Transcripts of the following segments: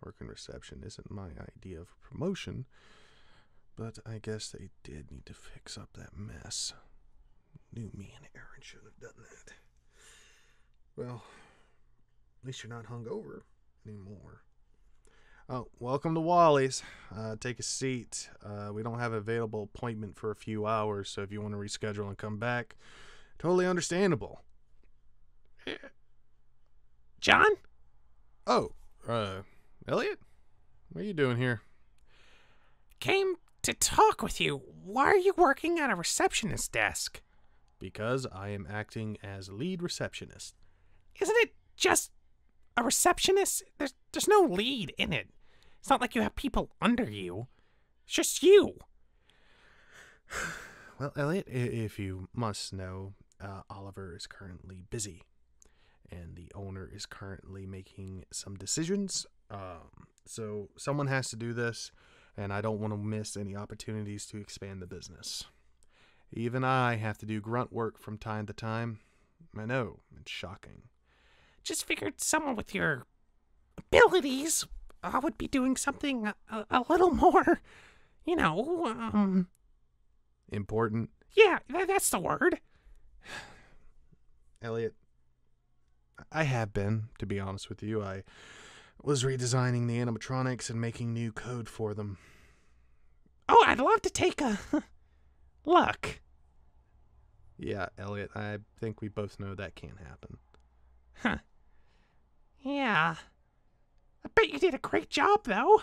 Working reception isn't my idea of promotion, but I guess they did need to fix up that mess. Knew me and Aaron should have done that. Well, at least you're not hungover anymore. Oh, welcome to Wally's. Take a seat. We don't have an available appointment for a few hours, so if you want to reschedule and come back, totally understandable. John? Oh, Elliot? What are you doing here? Came to talk with you. Why are you working at a receptionist desk? Because I am acting as lead receptionist. Isn't it just a receptionist? There's no lead in it. It's not like you have people under you. It's just you. Well, Elliot, if you must know, Oliver is currently busy. And the owner is currently making some decisions. So someone has to do this, and I don't want to miss any opportunities to expand the business. Even I have to do grunt work from time to time. I know, it's shocking. Just figured someone with your abilities would be doing something a little more, Important? Yeah, that's the word. Elliot, I have been, to be honest with you. I was redesigning the animatronics and making new code for them. Oh, I'd love to take a look. Yeah, Elliot, I think we both know that can't happen. Huh. Yeah. I bet you did a great job, though.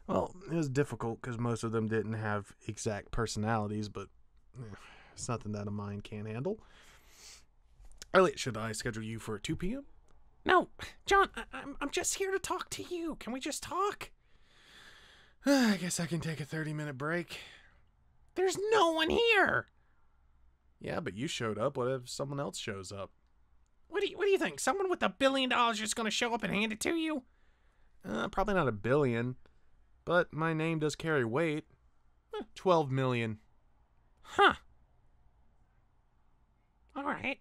Well, it was difficult because most of them didn't have exact personalities, but it's nothing that a mind can't handle. Elliot, should I schedule you for 2 p.m.? No, John, I'm just here to talk to you. Can we just talk? I guess I can take a 30-minute break. There's no one here. Yeah, but you showed up. What if someone else shows up? What do you think? Someone with $1 billion just going to show up and hand it to you? Probably not $1 billion, but my name does carry weight. 12 million. Huh. All right.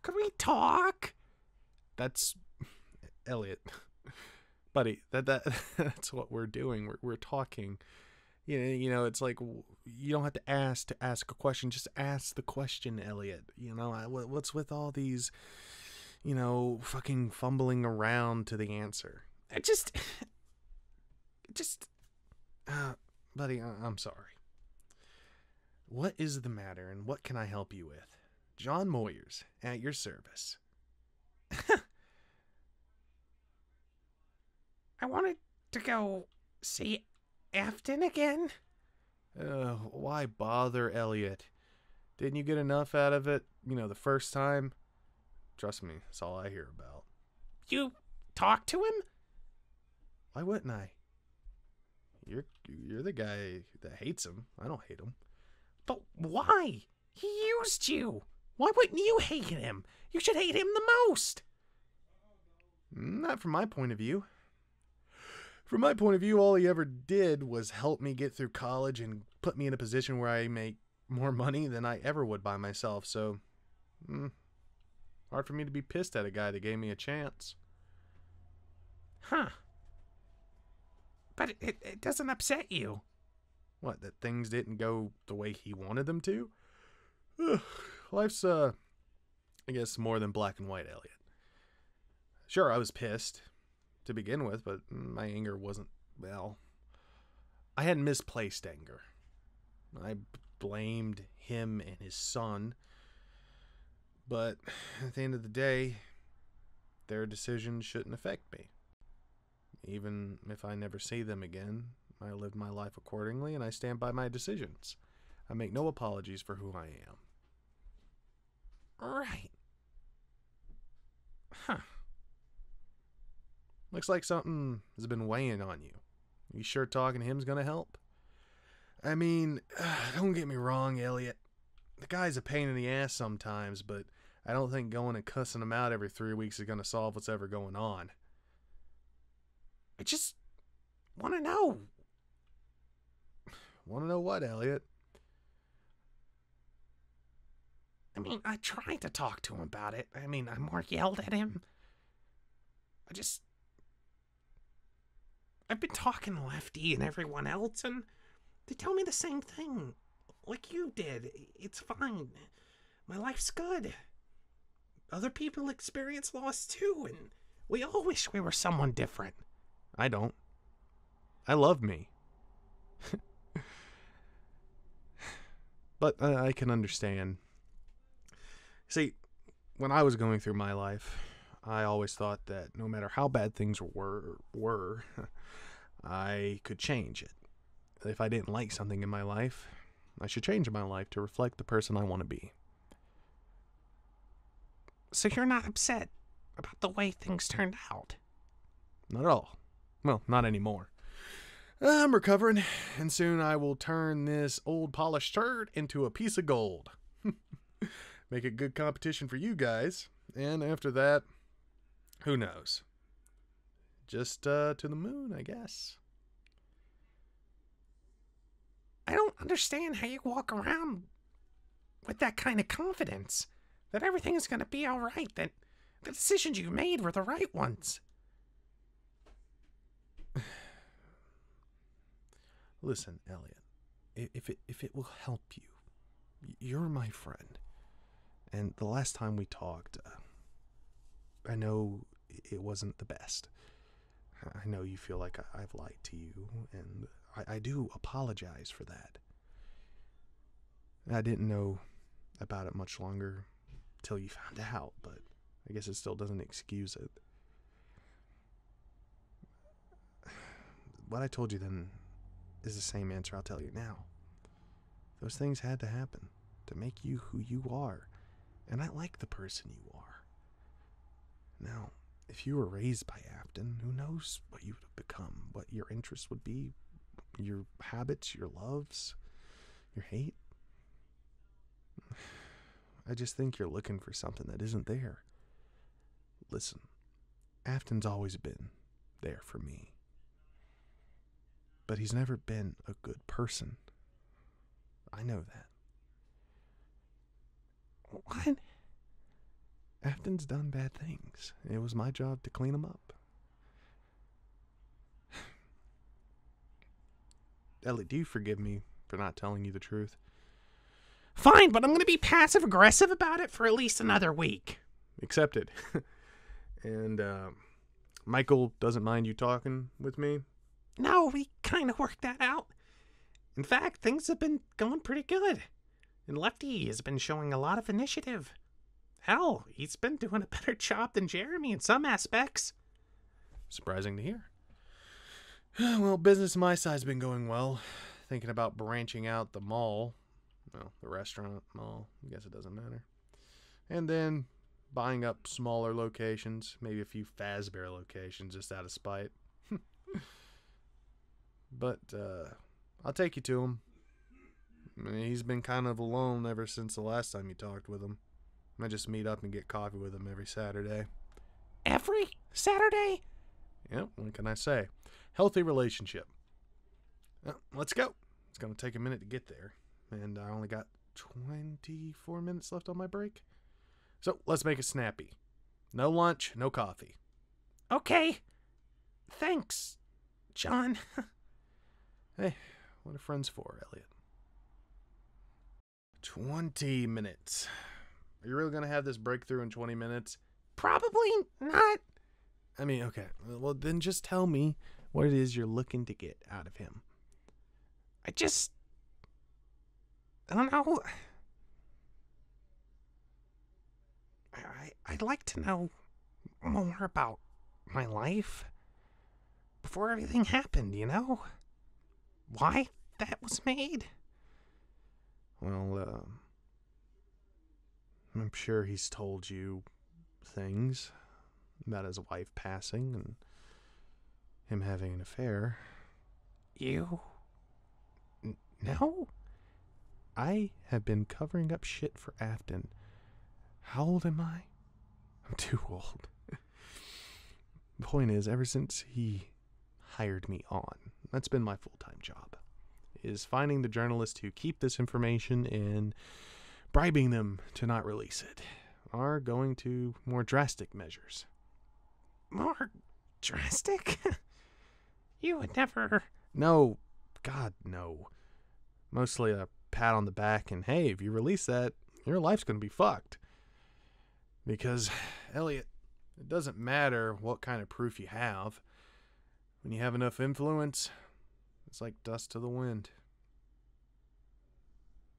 Could we talk? That's Elliot, buddy. That's what we're doing. We're talking. You know, it's like you don't have to ask a question. Just ask the question, Elliot. What's with all these, fucking fumbling around to the answer? Buddy, I'm sorry. What is the matter, and what can I help you with? John Moyers, at your service. I wanted to go see Afton again. Why bother, Elliot? Didn't you get enough out of it, the first time? Trust me, that's all I hear about. You talked to him? Why wouldn't I? You're the guy that hates him. I don't hate him. But why? He used you. Why wouldn't you hate him? You should hate him the most. Not from my point of view. From my point of view, all he ever did was help me get through college and put me in a position where I make more money than I ever would by myself. So, hard for me to be pissed at a guy that gave me a chance. Huh. But it doesn't upset you. What, that things didn't go the way he wanted them to? Ugh, life's, I guess, more than black and white, Elliot. Sure, I was pissed to begin with, but my anger wasn't, I had misplaced anger. I blamed him and his son, but at the end of the day, their decisions shouldn't affect me. Even if I never see them again, I lived my life accordingly, and I stand by my decisions. I make no apologies for who I am. Right. Huh. Looks like something has been weighing on you. You sure talking to him's gonna help? I mean, don't get me wrong, Elliot. The guy's a pain in the ass sometimes, but I don't think going and cussing him out every 3 weeks is gonna solve what's ever going on. I just want to know. Want to know what, Elliot? I mean, I tried to talk to him about it. I mean, I more yelled at him. I've been talking to Lefty and everyone else, and they tell me the same thing. Like you did. It's fine. My life's good. Other people experience loss too, and we all wish we were someone different. I don't. I love me. But I can understand. See, when I was going through my life, I always thought that no matter how bad things were, I could change it. If I didn't like something in my life, I should change my life to reflect the person I want to be. So you're not upset about the way things turned out? Not at all. Well, not anymore. I'm recovering, and soon I will turn this old polished turd into a piece of gold. Make it good competition for you guys, and after that, who knows? Just to the moon, I guess. I don't understand how you walk around with that kind of confidence that everything is going to be all right, that the decisions you made were the right ones. Listen, Elliot, if it will help you, you're my friend. And the last time we talked, I know it wasn't the best. I know you feel like I've lied to you, and I do apologize for that. I didn't know about it much longer till you found out, but I guess it still doesn't excuse it. What I told you then is the same answer I'll tell you now. Those things had to happen to make you who you are, and I like the person you are. Now, if you were raised by Afton, who knows what you would have become, what your interests would be, your habits, your loves, your hate. I just think you're looking for something that isn't there. Listen, Afton's always been there for me. But he's never been a good person. I know that. What? Afton's done bad things. It was my job to clean them up. Ellie, do you forgive me for not telling you the truth? Fine, but I'm going to be passive-aggressive about it for at least another week. Accepted. And, Michael doesn't mind you talking with me? No, we kind of worked that out. In fact, things have been going pretty good. And Lefty has been showing a lot of initiative. Hell, he's been doing a better job than Jeremy in some aspects. Surprising to hear. Well, business my side's been going well. Thinking about branching out the mall. Well, the restaurant, mall, I guess it doesn't matter. And then buying up smaller locations, maybe a few Fazbear locations just out of spite. But I'll take you to him. I mean, he's been kind of alone ever since the last time you talked with him. I just meet up and get coffee with him every Saturday. Every Saturday? Yep, what can I say? Healthy relationship. Well, let's go. It's going to take a minute to get there. And I only got 24 minutes left on my break. So let's make it snappy. No lunch, no coffee. Okay. Thanks, John. Hey, what are friends for, Elliot? 20 minutes. Are you really going to have this breakthrough in 20 minutes? Probably not. I mean, okay. Well, then just tell me what it is you're looking to get out of him. I don't know. I'd like to know more about my life before everything happened, you know? Why that was made? Well, I'm sure he's told you things about his wife passing and him having an affair. You? No? I have been covering up shit for Afton. How old am I? I'm too old. The point is, ever since he hired me on, that's been my full-time job, is finding the journalists who keep this information and bribing them to not release it, or going to more drastic measures. more drastic? You would never... No, God, no. Mostly a pat on the back and, hey, if you release that, your life's going to be fucked. Because, Elliot, it doesn't matter what kind of proof you have. When you have enough influence, it's like dust to the wind.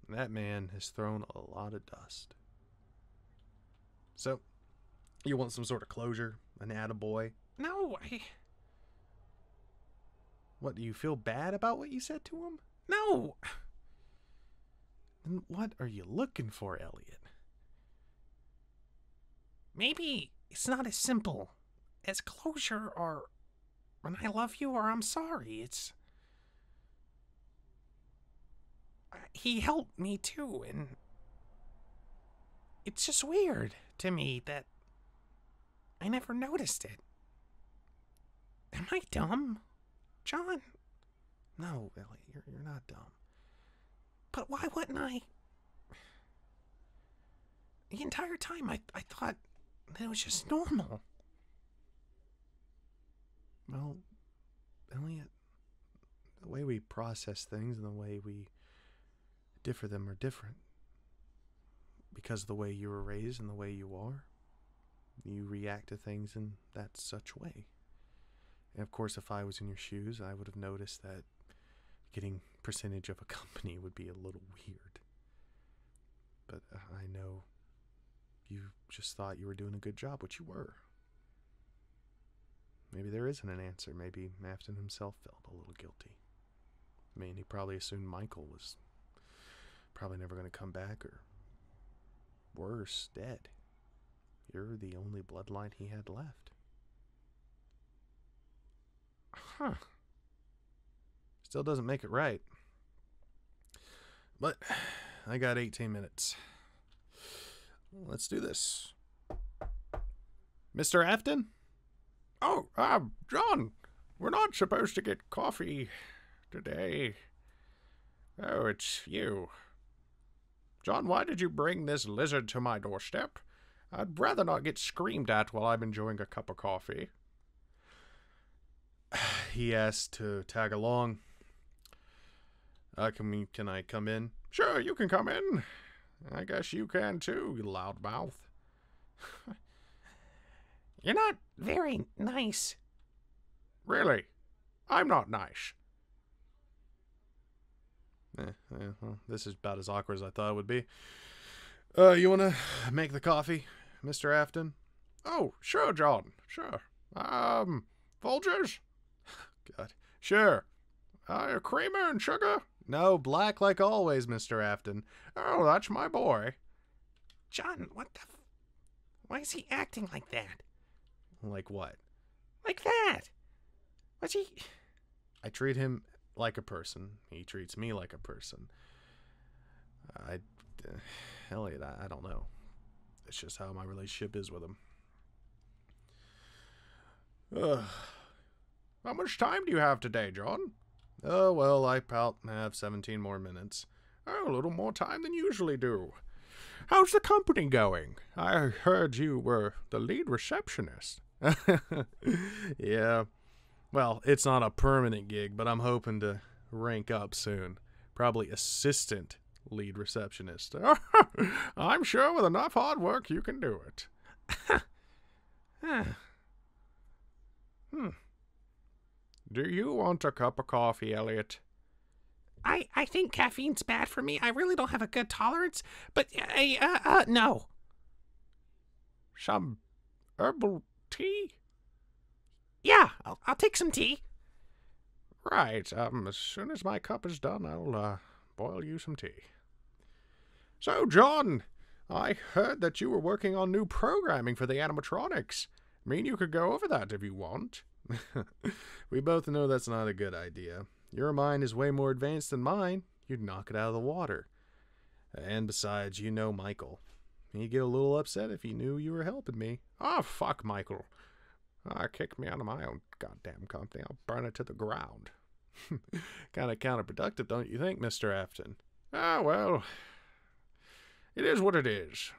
That man has thrown a lot of dust. So, you want some sort of closure? An attaboy? No, What, do you feel bad about what you said to him? No! Then what are you looking for, Elliot? Maybe it's not as simple as closure or when I love you or I'm sorry. It's... He helped me too, and it's just weird to me that I never noticed it. Am I dumb, John? No, Elliot, you're not dumb. But why wouldn't I? The entire time I thought that it was just normal. Well, Elliot, the way we process things and the way we differ them are different. Because of the way you were raised and the way you are, you react to things in that such way. And of course, if I was in your shoes, I would have noticed that getting percentage of a company would be a little weird. But I know you just thought you were doing a good job, which you were. Maybe there isn't an answer. Maybe Afton himself felt a little guilty. I mean, he probably assumed Michael was probably never going to come back, or worse, dead. You're the only bloodline he had left. Huh. Still doesn't make it right. But I got 18 minutes. Let's do this. Mr. Afton? Oh, John, we're not supposed to get coffee today. Oh, it's you. John, why did you bring this lizard to my doorstep? I'd rather not get screamed at while I'm enjoying a cup of coffee. He asked to tag along. Can I come in? Sure, you can come in. I guess you can too, you loudmouth. You're not very nice. Really? I'm not nice. Well, this is about as awkward as I thought it would be. You want to make the coffee, Mr. Afton? Oh, sure, John. Sure. Folgers? God. Sure. Creamer and sugar? No, black like always, Mr. Afton. Oh, that's my boy. John, why is he acting like that? Like what? Like that? What's he... I treat him like a person. He treats me like a person. Elliot, I don't know. It's just how my relationship is with him. How much time do you have today, John? Oh, well, I about have 17 more minutes. Oh, a little more time than you usually do. How's the company going? I heard you were the lead receptionist. Yeah. Well, it's not a permanent gig, but I'm hoping to rank up soon. Probably assistant lead receptionist. I'm sure with enough hard work you can do it. Do you want a cup of coffee, Elliot? I think caffeine's bad for me. I really don't have a good tolerance, but no. Some herbal tea? Yeah, I'll take some tea. Right. As soon as my cup is done, I'll boil you some tea. So, John, I heard that you were working on new programming for the animatronics. Mean you could go over that if you want. We both know that's not a good idea. Your mind is way more advanced than mine. You'd knock it out of the water. And besides, you know Michael. He'd get a little upset if he knew you were helping me. Oh, fuck Michael. Kick me out of my own goddamn company. I'll burn it to the ground. Kind of counterproductive, don't you think, Mr. Afton? Ah, well, it is what it is.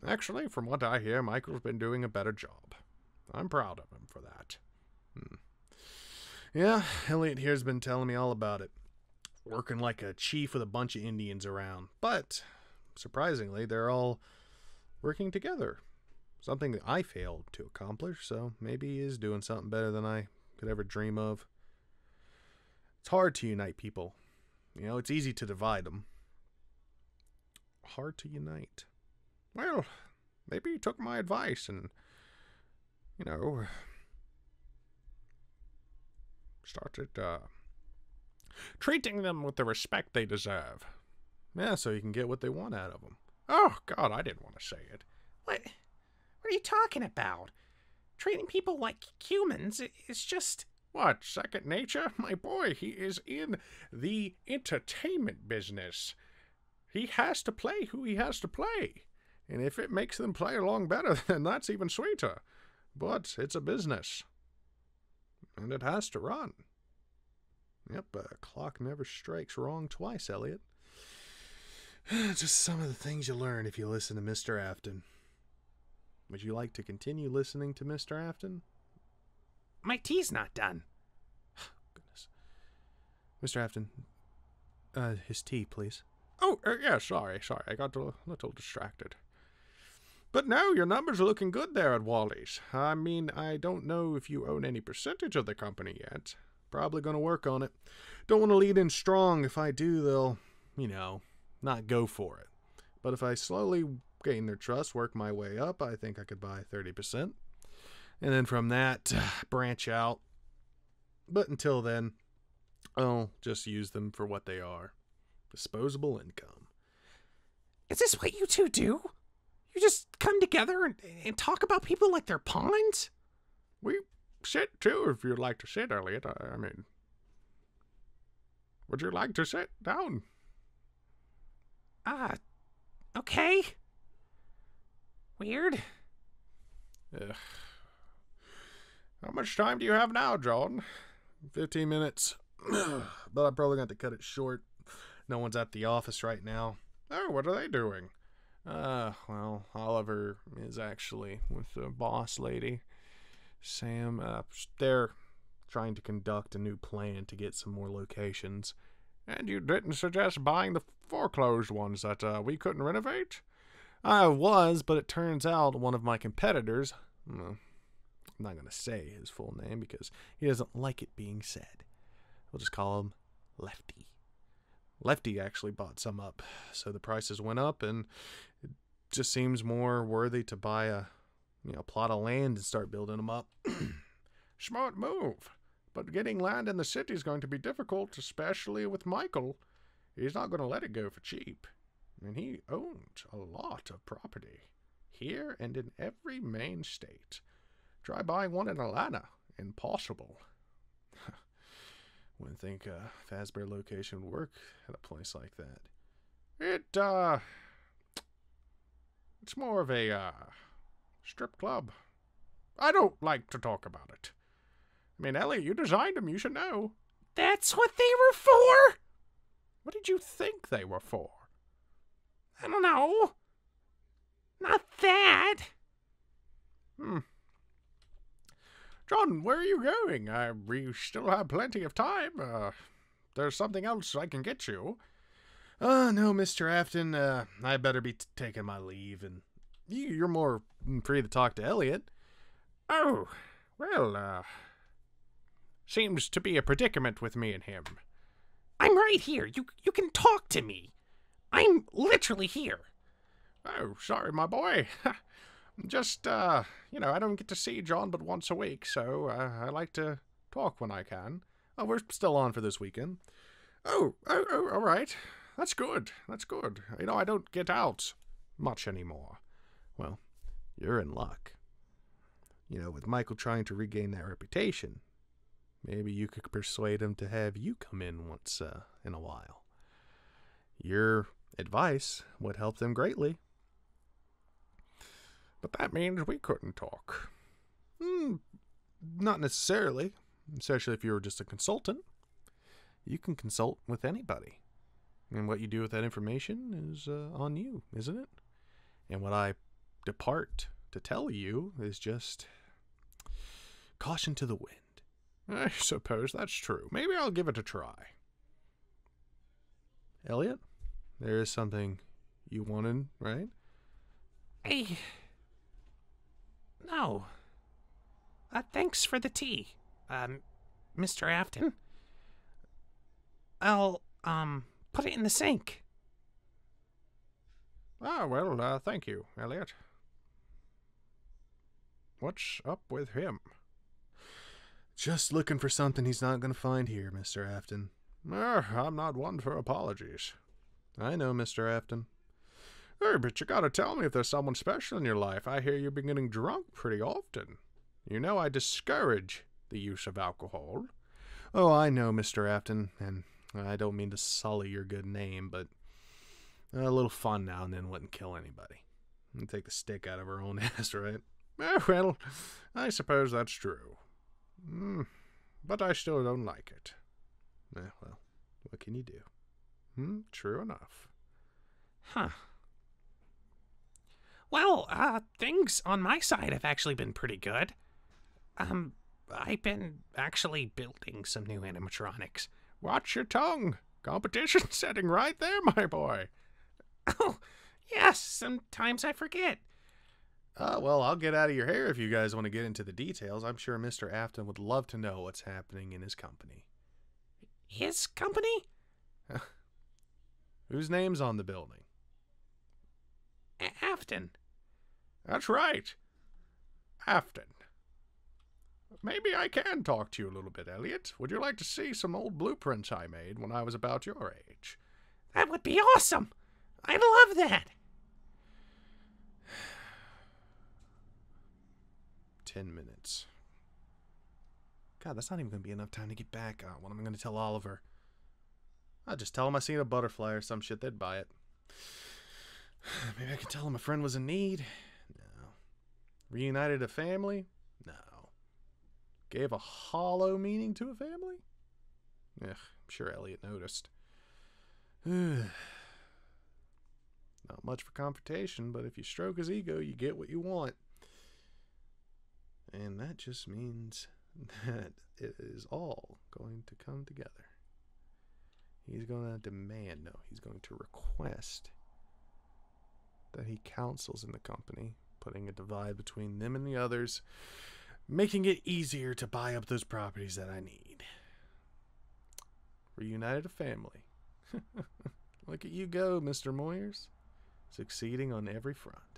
Actually, from what I hear, Michael's been doing a better job. I'm proud of him for that. Yeah, Elliot here's been telling me all about it. Working like a chief with a bunch of Indians around. But, surprisingly, they're all working together. Something that I failed to accomplish, so maybe he is doing something better than I could ever dream of. It's hard to unite people. You know, it's easy to divide them. Hard to unite. Well, maybe he took my advice and, started, treating them with the respect they deserve. Yeah, so you can get what they want out of them. Oh, God, I didn't want to say it. What are you talking about? Treating people like humans is just... What, second nature? My boy, he is in the entertainment business. He has to play who he has to play. And if it makes them play along better, then that's even sweeter. But it's a business. And it has to run. Yep, a clock never strikes wrong twice, Elliot. Just some of the things you learn if you listen to Mr. Afton. Would you like to continue listening to Mr. Afton? My tea's not done. Goodness. Mr. Afton, his tea, please. Oh, yeah, sorry. I got a little distracted. But no, your numbers are looking good there at Wally's. I mean, I don't know if you own any percentage of the company yet. Probably going to work on it. Don't want to lead in strong. If I do, they'll, not go for it. But if I slowly gain their trust, work my way up, I think I could buy 30%. And then from that, branch out. But until then, I'll just use them for what they are. Disposable income. Is this what you two do? You just come together and talk about people like they're pawns? We sit too, if you'd like to sit, Elliot. I mean, would you like to sit down? Okay. Weird. How much time do you have now, John? 15 minutes. But I'm probably going to cut it short. No one's at the office right now. Oh, what are they doing? Well, Oliver is actually with the boss lady, Sam. They're trying to conduct a new plan to get some more locations. And you didn't suggest buying the foreclosed ones that we couldn't renovate? I was, but it turns out one of my competitors, I'm not going to say his full name because he doesn't like it being said. We'll just call him Lefty. Lefty actually bought some up, so the prices went up, and it just seems more worthy to buy a plot of land and start building them up. Smart move. But getting land in the city is going to be difficult, especially with Michael. He's not going to let it go for cheap. And he owns a lot of property, here and in every main state. Try buying one in Atlanta. Impossible. Wouldn't think a Fazbear location would work at a place like that. It's more of a, strip club. I don't like to talk about it. I mean, Ellie, you designed them, you should know. That's what they were for? What did you think they were for? I don't know. Not that. John, where are you going? We still have plenty of time. There's something else I can get you. No, Mr. Afton. I better be taking my leave, and you're more free to talk to Elliot. Oh, well, seems to be a predicament with me and him. I'm right here. You can talk to me. I'm literally here. Oh, sorry, my boy. Just, I don't get to see John but once a week, so I like to talk when I can. Oh, we're still on for this weekend. Oh, all right. That's good. I don't get out much anymore. Well, you're in luck. With Michael trying to regain that reputation, maybe you could persuade him to have you come in once in a while. Your advice would help them greatly. But that means we couldn't talk. Not necessarily, especially if you were just a consultant. You can consult with anybody. And what you do with that information is on you, isn't it? And what I depart to tell you is just caution to the wind. I suppose that's true. Maybe I'll give it a try. Elliot, there is something you wanted, right? No. Thanks for the tea, Mr. Afton. I'll, put it in the sink. Ah, well, thank you, Elliot. What's up with him? Just looking for something he's not going to find here, Mr. Afton. I'm not one for apologies. I know, Mr. Afton. Hey, but you gotta tell me if there's someone special in your life. I hear you've been getting drunk pretty often. You know I discourage the use of alcohol. Oh, I know, Mr. Afton, and I don't mean to sully your good name, but a little fun now and then wouldn't kill anybody. And take the stick out of her own ass, right? Well, I suppose that's true. But I still don't like it. Well, what can you do? True enough. Huh. Well, things on my side have actually been pretty good. I've been actually building some new animatronics. Watch your tongue. Competition setting right there, my boy. Oh, yes, sometimes I forget. Well, I'll get out of your hair if you guys want to get into the details. I'm sure Mr. Afton would love to know what's happening in his company. His company? Whose name's on the building? Afton. That's right. Afton. Maybe I can talk to you a little bit, Elliot. Would you like to see some old blueprints I made when I was about your age? That would be awesome. I'd love that. 10 minutes. God, that's not even going to be enough time to get back. What am I going to tell Oliver? I'll just tell him I seen a butterfly or some shit. They'd buy it. Maybe I could tell him a friend was in need. No. Reunited a family? No. Gave a hollow meaning to a family? I'm sure Elliot noticed. Not much for confrontation, but if you stroke his ego, you get what you want. And that just means that it is all going to come together. He's going to demand, no, he's going to request that he counsels in the company, putting a divide between them and the others, making it easier to buy up those properties that I need. Reunited a family. Look at you go, Mr. Moyers. Succeeding on every front.